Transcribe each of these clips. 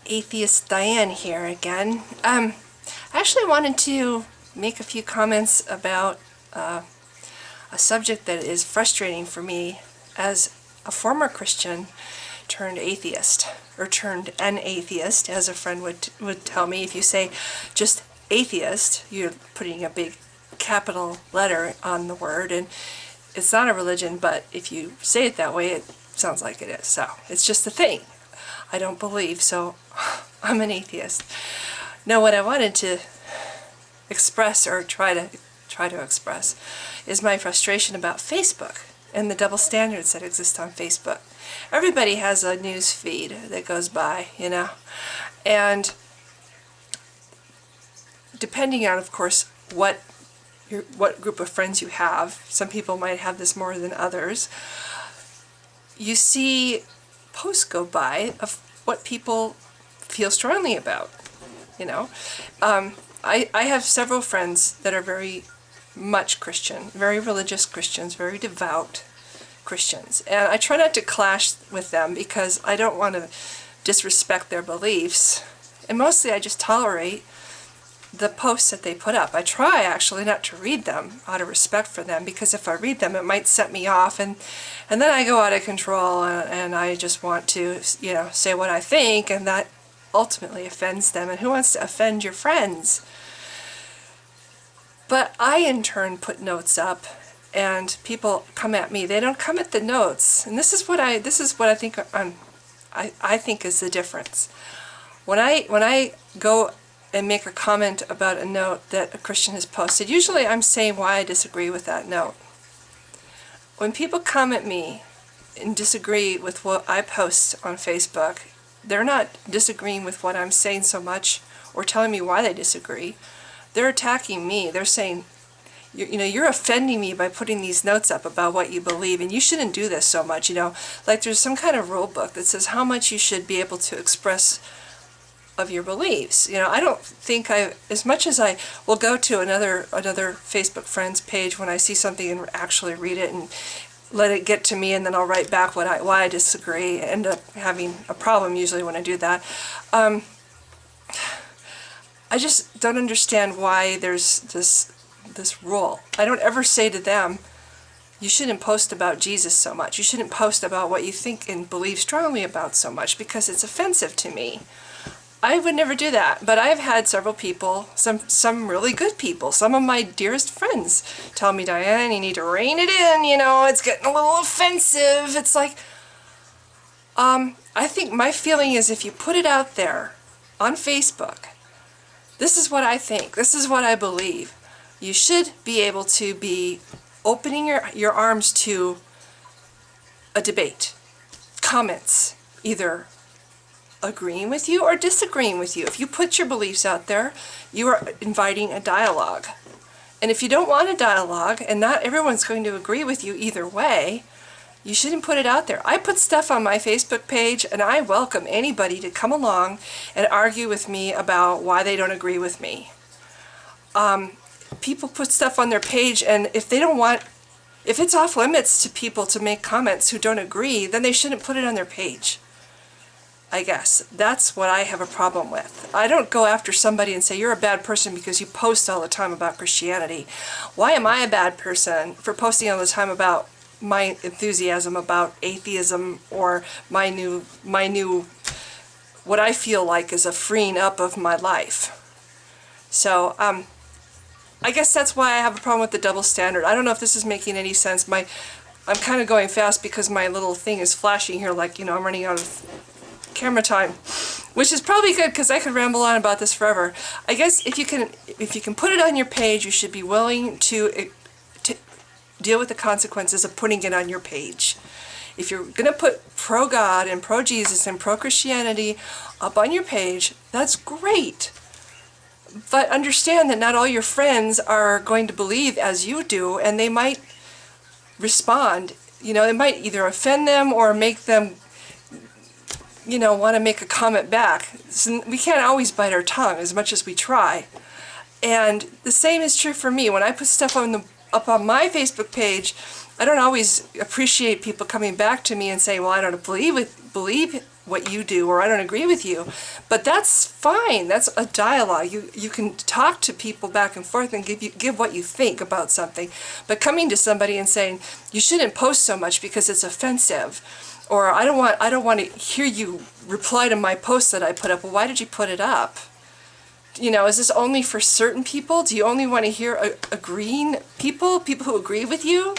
Atheist Diane here again. I actually wanted to make a few comments about a subject that is frustrating for me as a former Christian turned atheist, or turned an atheist, as a friend would tell me. If you say just atheist, you're putting a big capital letter on the word, and it's not a religion, but if you say it that way, it sounds like it is. So it's just a thing. I don't believe, so I'm an atheist. Now, what I wanted to express, or try to express, is my frustration about Facebook and the double standards that exist on Facebook. Everybody has a news feed that goes by, and depending on, of course, what group of friends you have, some people might have this more than others, you see posts go by of what people feel strongly about. I have several friends that are very much Christian, very religious Christians, very devout Christians, and I try not to clash with them because I don't want to disrespect their beliefs, and mostly I just tolerate the posts that they put up. I try actually not to read them out of respect for them, because if I read them it might set me off, and then I go out of control, and I just want to say what I think, and that ultimately offends them, and who wants to offend your friends? But I in turn put notes up, and people come at me. They don't come at the notes, and this is what I think I think is the difference. When I go and make a comment about a note that a Christian has posted, usually I'm saying why I disagree with that note. When people come at me and disagree with what I post on Facebook, they're not disagreeing with what I'm saying so much, or telling me why they disagree. They're attacking me. They're saying, you're offending me by putting these notes up about what you believe, and you shouldn't do this so much. Like there's some kind of rule book that says how much you should be able to express of your beliefs. I don't think as much as I will go to another Facebook friend's page when I see something and actually read it and let it get to me, and then I'll write back why I disagree. I end up having a problem usually when I do that. I just don't understand why there's this rule. I don't ever say to them, you shouldn't post about Jesus so much. You shouldn't post about what you think and believe strongly about so much, because it's offensive to me. I would never do that, but I've had several people, some really good people, some of my dearest friends tell me, Diane, you need to rein it in, it's getting a little offensive. It's like, I think my feeling is, if you put it out there on Facebook, this is what I think, this is what I believe, you should be able to be opening your arms to a debate, comments, either agreeing with you or disagreeing with you. If you put your beliefs out there, you are inviting a dialogue. And if you don't want a dialogue, and not everyone's going to agree with you either way, you shouldn't put it out there. I put stuff on my Facebook page, and I welcome anybody to come along and argue with me about why they don't agree with me. People put stuff on their page, and if it's off limits to people to make comments who don't agree, then they shouldn't put it on their page. I guess that's what I have a problem with. I don't go after somebody and say, you're a bad person because you post all the time about Christianity. Why am I a bad person for posting all the time about my enthusiasm about atheism, or my new what I feel like is a freeing up of my life? So I guess that's why I have a problem with the double standard. I don't know if this is making any sense. I'm kind of going fast because my little thing is flashing here, like I'm running out of camera time, which is probably good because I could ramble on about this forever. I guess if you can put it on your page, you should be willing to deal with the consequences of putting it on your page. If you're going to put pro-God and pro-Jesus and pro-Christianity up on your page, that's great. But understand that not all your friends are going to believe as you do, and they might respond. It might either offend them or make them want to make a comment back. So we can't always bite our tongue as much as we try. And the same is true for me. When I put stuff up on my Facebook page, I don't always appreciate people coming back to me and saying, well, I don't believe what you do, or I don't agree with you. But that's fine. That's a dialogue. You can talk to people back and forth and give what you think about something. But coming to somebody and saying, you shouldn't post so much because it's offensive, or I don't want to hear you reply to my post that I put up. Well, why did you put it up? You know, is this only for certain people? Do you only want to hear agreeing people who agree with you?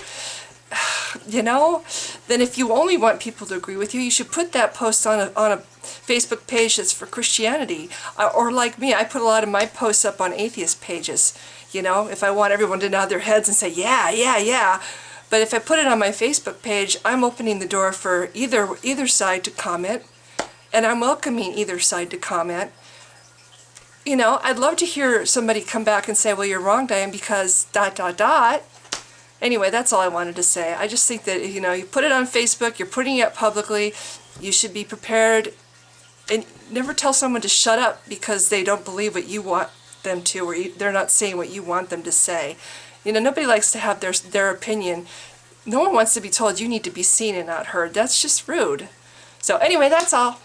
You know, then if you only want people to agree with you, you should put that post on a Facebook page that's for Christianity. Or like me, I put a lot of my posts up on atheist pages, you know, if I want everyone to nod their heads and say, yeah, yeah, yeah. But if I put it on my Facebook page, I'm opening the door for either side to comment, and I'm welcoming either side to comment. You know, I'd love to hear somebody come back and say, well, you're wrong, Diane, because ... Anyway, that's all I wanted to say. I just think that, you know, you put it on Facebook, you're putting it up publicly, you should be prepared, and never tell someone to shut up because they don't believe what you want them to, or they're not saying what you want them to say. You know, nobody likes to have their opinion. No one wants to be told you need to be seen and not heard. That's just rude. So anyway, that's all.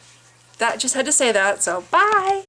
That just had to say that, so bye!